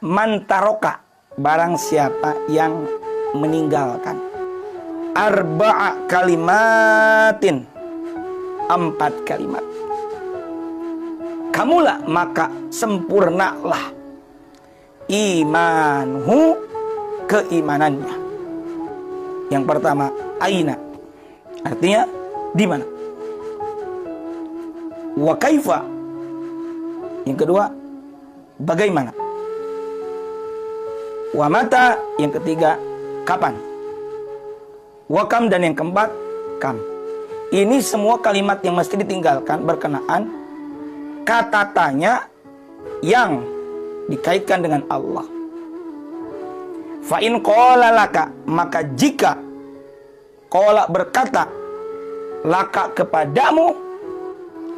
mantaroka, barang siapa yang meninggalkan arba'a kalimatin, 4 kalimat, kamulah maka sempurnalah imanhu, keimanannya. Yang pertama, aina, artinya di mana. Wa kaifa, yang kedua, bagaimana. Wa mata, yang ketiga, kapan. Wa kam, dan yang keempat, kam. Ini semua kalimat yang mesti ditinggalkan berkenaan kata tanya yang dikaitkan dengan Allah. Fa in qala laka, maka jika qala berkata laka kepadamu,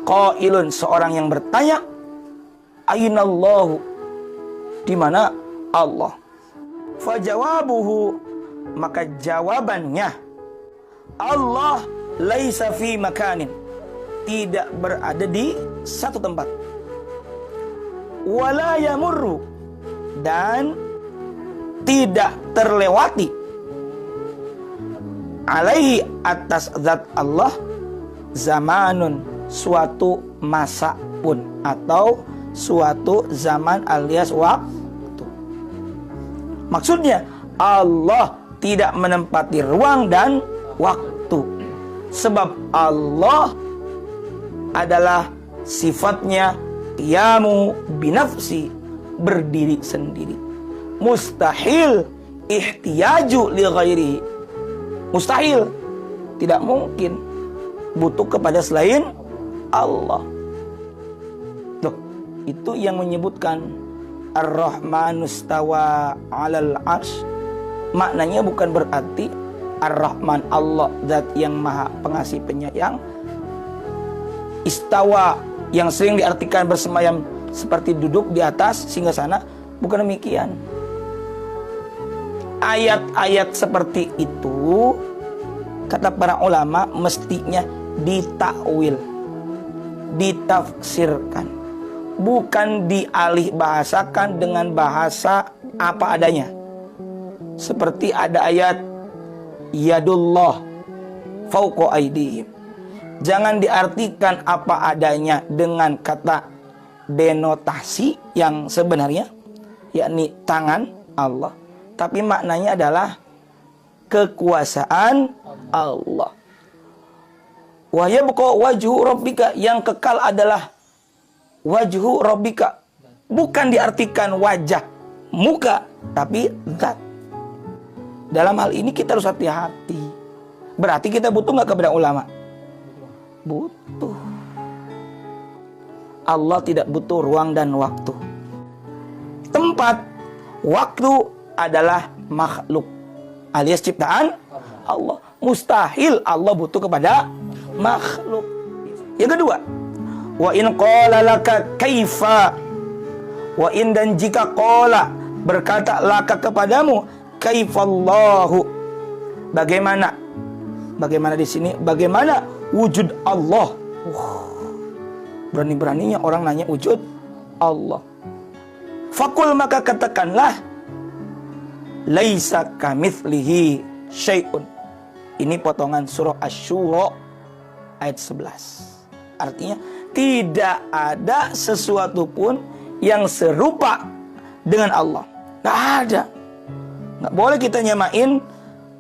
qailun, seorang yang bertanya, ainallahu, di mana Allah. Fa jawabuhu, maka jawabannya, Allah laisa fi makanin, tidak berada di satu tempat. Wala yamurru, dan tidak terlewati, alaihi, atas zat Allah, zamanun, suatu masa pun, atau suatu zaman alias waktu. Maksudnya Allah tidak menempati ruang dan waktu, sebab Allah adalah sifatnya qiyamu binafsi, berdiri sendiri. Mustahil ihtiyaju li ghairihi, mustahil, tidak mungkin butuh kepada selain Allah. Loh, itu yang menyebutkan Ar-Rahmanu stawa 'alal 'arsy, maknanya bukan berarti Ar-Rahman, Allah zat yang maha pengasih penyayang, istawa yang sering diartikan bersemayam seperti duduk di atas singgasana, bukan demikian. Ayat-ayat seperti itu, kata para ulama, mestinya ditakwil, ditafsirkan, bukan dialih bahasakan dengan bahasa apa adanya. Seperti ada ayat yadullah fauqa aydihim, jangan diartikan apa adanya dengan kata denotasi yang sebenarnya, yakni tangan Allah, tapi maknanya adalah kekuasaan Allah. Wa yabqa wajhu rabbika, yang kekal adalah wajhu rabbika, bukan diartikan wajah, muka, tapi zat. Dalam hal ini kita harus hati-hati. Berarti kita butuh nggak kepada ulama? Butuh. Allah tidak butuh ruang dan waktu. Tempat, waktu adalah makhluk alias ciptaan Allah. Mustahil Allah butuh kepada makhluk. Yang kedua, wa in qala laka kaifa, wa in, dan jika qala berkata laka kepadamu, kaifallahu, bagaimana. Bagaimana di sini? Bagaimana wujud Allah? Berani-beraninya orang nanya wujud Allah. Fakul, maka katakanlah, laisa kamitslihi syai'un. Ini potongan surah Asy-Syura ayat 11. Artinya tidak ada sesuatu pun yang serupa dengan Allah. Nggak ada. Nggak boleh kita nyamain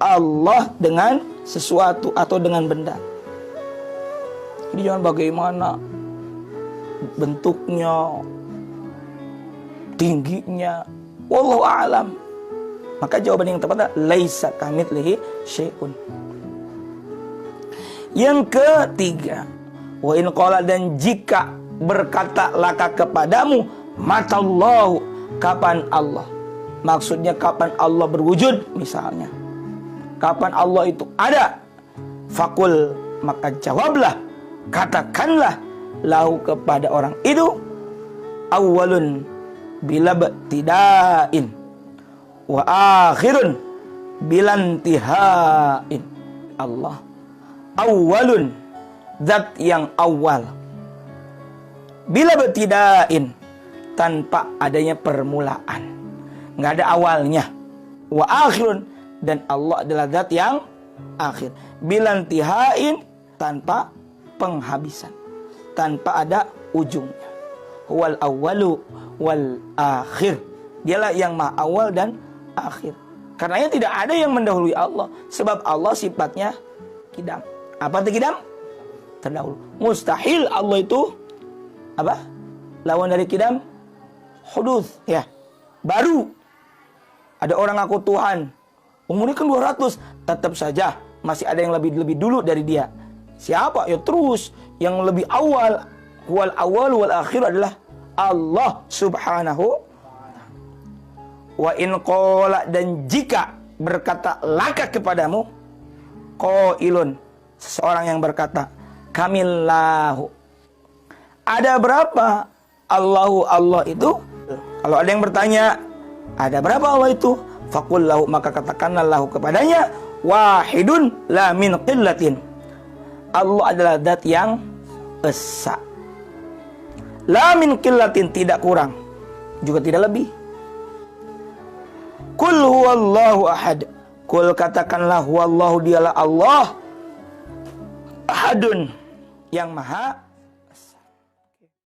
Allah dengan sesuatu atau dengan benda. Jadi jangan bagaimana bentuknya, tingginya, wallahu a'lam. Maka jawaban yang tepat adalah laisa kamitslihi syai'un. Yang ketiga, wa in qala, dan jika berkata laka kepadamu, matallahu, kapan Allah. Maksudnya kapan Allah berwujud misalnya. Kapan Allah itu ada? Fakul, maka jawablah, katakanlah, lahu kepada orang itu, awalun bila btidain, wa akhirun bilantihain. Allah awalun, zat yang awal, bila btidain, tanpa adanya permulaan. nggak ada awalnya. Wa akhirun, dan Allah adalah zat yang akhir. Bilantihain, tanpa penghabisan, tanpa ada ujungnya. Wal awwalu wal akhir, dialah yang maha awal dan akhir. Karenanya tidak ada yang mendahului Allah, sebab Allah sifatnya kidam. Apa itu kidam? Terdahulu. Mustahil Allah itu apa? Lawan dari kidam huduts, ya, baru. Ada orang ngaku Tuhan, umurnya kan 200, tetap saja masih ada yang lebih dulu dari dia. Siapa? Ya terus yang lebih awal, wal awal wal akhir adalah Allah subhanahu. Wa in qala, dan jika berkata laka kepadamu, qailun, seseorang yang berkata, kamillahu, ada berapa Allahu, Allah itu? Kalau ada yang bertanya, ada berapa Allah itu? Faqul lahu, maka katakanlah lahu kepadanya, wahidun la min qillatin, Allah adalah zat yang esa. La min qillatin, tidak kurang juga tidak lebih. Qul huwallahu ahad, qul katakanlah huwallahu, dialah Allah, ahadun, yang maha